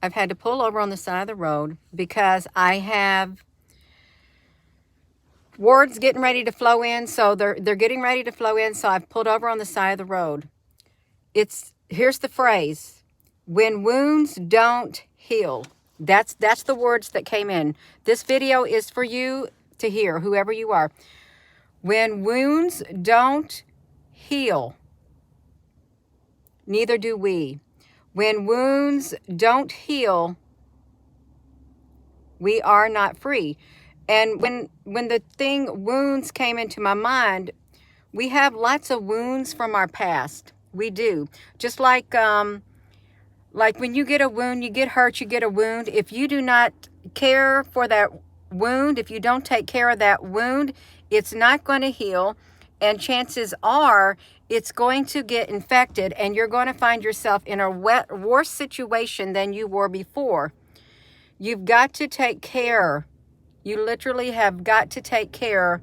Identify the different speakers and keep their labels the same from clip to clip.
Speaker 1: I've had to pull over on the side of the road because I have words getting ready to flow in. So they're getting ready to flow in. So I've pulled over on the side of the road. Here's the phrase: when wounds don't heal. That's the words that came in. This video is for you to hear, whoever you are. When wounds don't heal, neither do we. When wounds don't heal, we are not free. And when the thing wounds came into my mind, we have lots of wounds from our past. We do. Just like when you get a wound, you get hurt, you get a wound. If you do not care for that wound, if you don't take care of that wound, it's not going to heal. And chances are it's going to get infected and you're going to find yourself in a worse situation than you were before. You've got to take care. You literally have got to take care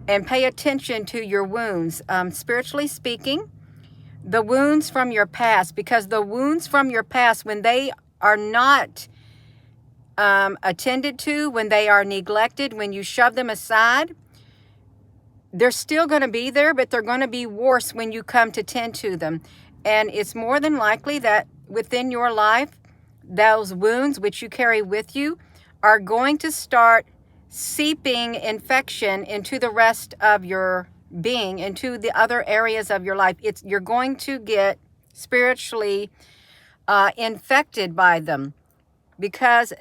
Speaker 1: and pay attention to your wounds. Spiritually speaking, the wounds from your past, because the wounds from your past, when they are not attended to, when they are neglected, when you shove them aside, they're still going to be there, but they're going to be worse when you come to tend to them. And it's more than likely that within your life, those wounds which you carry with you are going to start seeping infection into the rest of your being, into the other areas of your life. You're going to get spiritually infected by them, because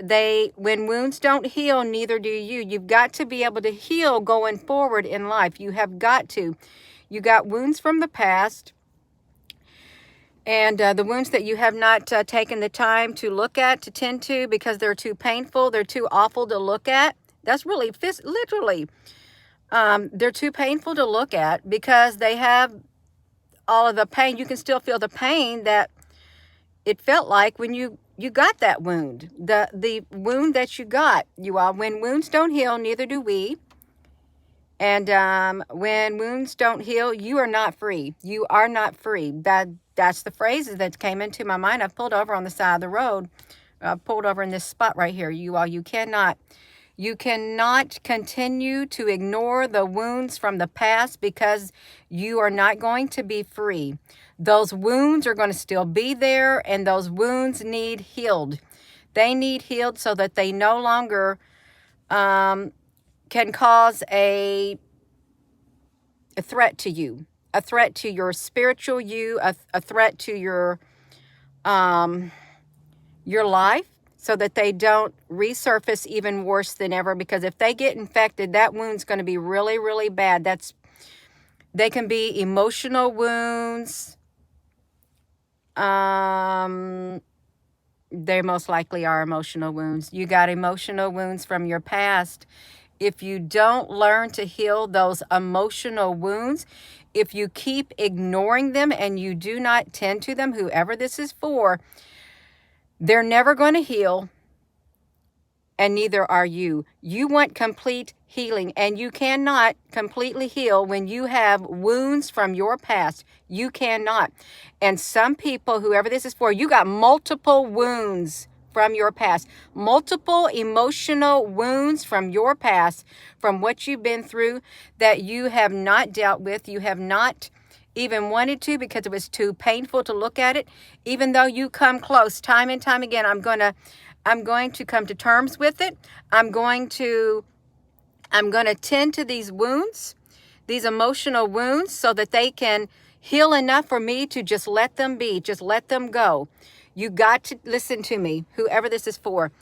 Speaker 1: when wounds don't heal, neither do you. You've got to be able to heal going forward in life. You have got to. You got wounds from the past, and the wounds that you have not taken the time to look at, to tend to, because they're too painful, they're too awful to look at. That's really, literally, they're too painful to look at because they have all of the pain. You can still feel the pain that it felt like when you got that wound, the wound that you got. When wounds don't heal, neither do we. And when wounds don't heal, you are not free. You are not free. That's the phrases that came into my mind. I've pulled over on the side of the road. I've pulled over in this spot right here. You cannot continue to ignore the wounds from the past, because you are not going to be free. Those wounds are going to still be there, and those wounds need healed. They need healed so that they no longer can cause a threat to you, a threat to your spiritual you, a threat to your life, so that they don't resurface even worse than ever. Because if they get infected, that wound's going to be really, really bad. They can be emotional wounds. They most likely are emotional wounds. You got emotional wounds from your past. If you don't learn to heal those emotional wounds, if you keep ignoring them and you do not tend to them, whoever this is for, they're never going to heal, and neither are you. You want complete healing, and you cannot completely heal when you have wounds from your past. You cannot. And some people, whoever this is for, you got multiple wounds from your past, multiple emotional wounds from your past, from what you've been through, that you have not dealt with. You have not even wanted to, because it was too painful to look at it. Even though you come close time and time again, I'm going to come to terms with it. I'm going to tend to these wounds, these emotional wounds, so that they can heal enough for me to just let them be, just let them go. You got to listen to me, whoever this is for.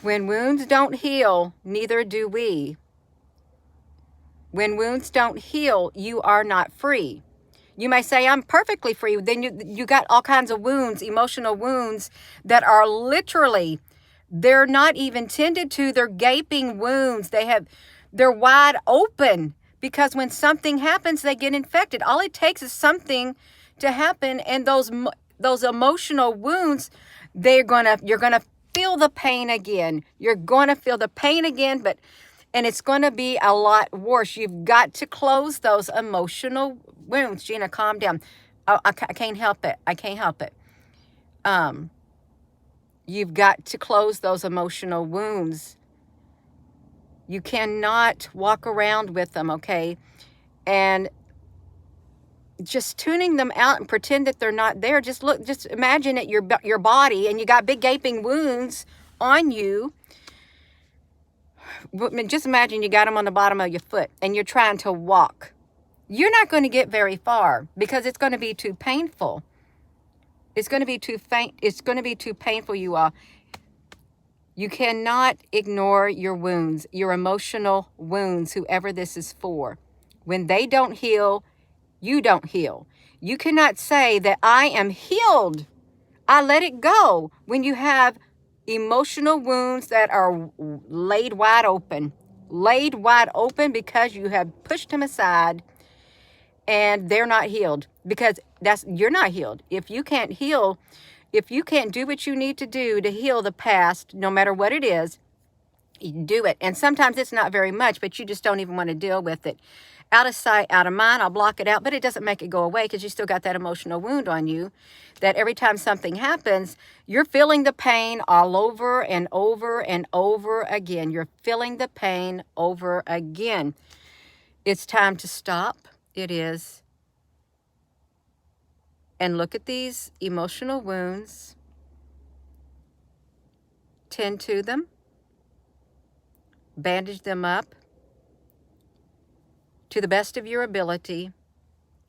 Speaker 1: When wounds don't heal, neither do we. When wounds don't heal, you are not free. You may say, I'm perfectly free. Then you got all kinds of wounds, emotional wounds, that are literally, they're not even tended to. They're gaping wounds. They're wide open, because when something happens, they get infected. All it takes is something to happen, and those emotional wounds, you're gonna feel the pain again. You're gonna feel the pain again, and it's going to be a lot worse. You've got to close those emotional wounds. Gina, calm down. I can't help it. I can't help it. You've got to close those emotional wounds. You cannot walk around with them, okay? And just tuning them out and pretend that they're not there. Just imagine it, your body, and you got big gaping wounds on you. Just imagine you got them on the bottom of your foot and you're trying to walk. You're not going to get very far because it's going to be too painful. It's going to be too faint. It's going to be too painful, you all. You cannot ignore your wounds, your emotional wounds, whoever this is for. When they don't heal, you don't heal. You cannot say that I am healed. I let it go when you have emotional wounds that are laid wide open because you have pushed them aside and they're not healed, because you're not healed. If you can't heal, if you can't do what you need to do to heal the past, no matter what it is, do it. And sometimes it's not very much, but you just don't even want to deal with it. Out of sight, out of mind, I'll block it out, but it doesn't make it go away because you still got that emotional wound on you that every time something happens, you're feeling the pain all over and over and over again. You're feeling the pain over again. It's time to stop. It is. And look at these emotional wounds. Tend to them. Bandage them up to the best of your ability.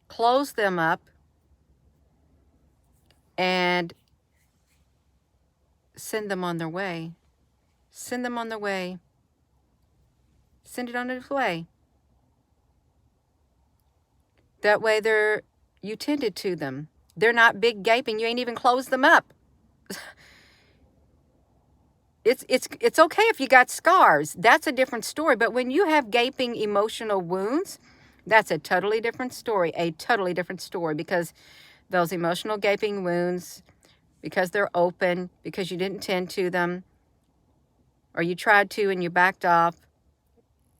Speaker 1: Close them up. And send them on their way. Send them on their way. Send it on its way. That way you tended to them. They're not big gaping. You ain't even closed them up. It's okay if you got scars. That's a different story. But when you have gaping emotional wounds, that's a totally different story. A totally different story, because those emotional gaping wounds, because they're open, because you didn't tend to them, or you tried to and you backed off,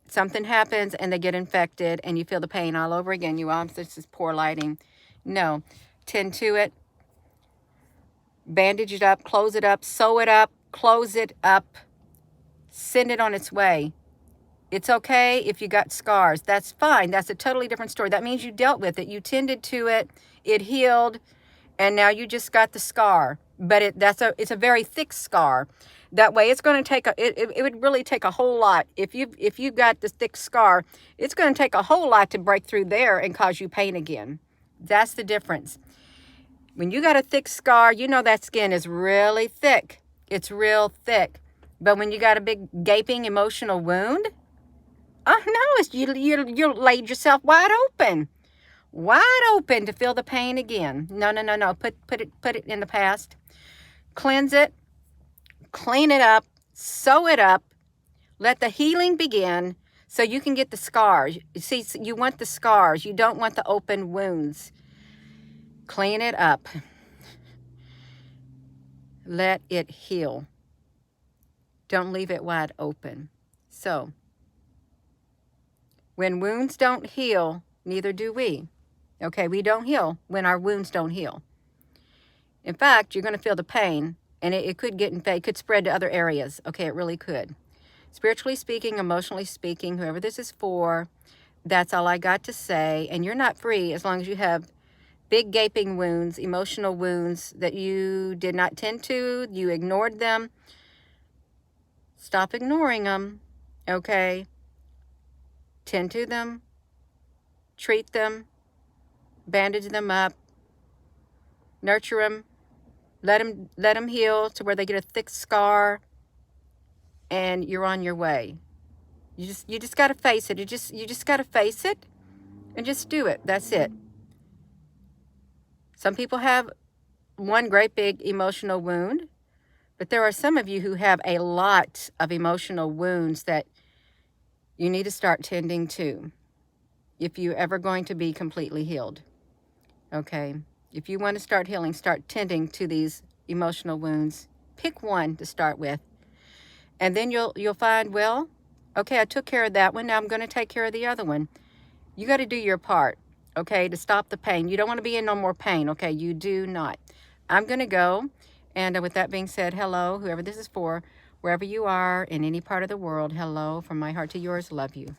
Speaker 1: something happens and they get infected and you feel the pain all over again. This is poor lighting. No, tend to it, bandage it up, close it up, sew it up, close it up, send it on its way. It's okay if you got scars. That's fine. That's a totally different story. That means you dealt with it. You tended to it. It healed. And now you just got the scar. But it's a very thick scar. That way it's going to take it would really take a whole lot. If you got this thick scar, it's going to take a whole lot to break through there and cause you pain again. That's the difference. When you got a thick scar, you know that skin is really thick. It's real thick. But when you got a big gaping emotional wound, oh no, you laid yourself wide open to feel the pain again. No. Put it in the past. Cleanse it, clean it up, sew it up. Let the healing begin so you can get the scars. See, you want the scars. You don't want the open wounds. Clean it up. Let it heal. Don't leave it wide open. So, when wounds don't heal, neither do we. Okay, we don't heal when our wounds don't heal. In fact, you're going to feel the pain, and it could get infected. It could spread to other areas. Okay, it really could. Spiritually speaking, emotionally speaking, whoever this is for, that's all I got to say. And you're not free as long as you have big gaping wounds, emotional wounds that you did not tend to, you ignored them. Stop ignoring them, okay? Tend to them, treat them, bandage them up, nurture them, let them heal to where they get a thick scar, and you're on your way. You just got to face it. You just got to face it and just do it. That's it. Some people have one great big emotional wound, but there are some of you who have a lot of emotional wounds that you need to start tending to if you're ever going to be completely healed. Okay? If you want to start healing, start tending to these emotional wounds. Pick one to start with. And then you'll find, well, okay, I took care of that one. Now I'm going to take care of the other one. You got to do your part, okay, to stop the pain. You don't want to be in no more pain, okay? You do not. I'm going to go And with that being said, hello, whoever this is for, wherever you are in any part of the world, hello from my heart to yours. Love you.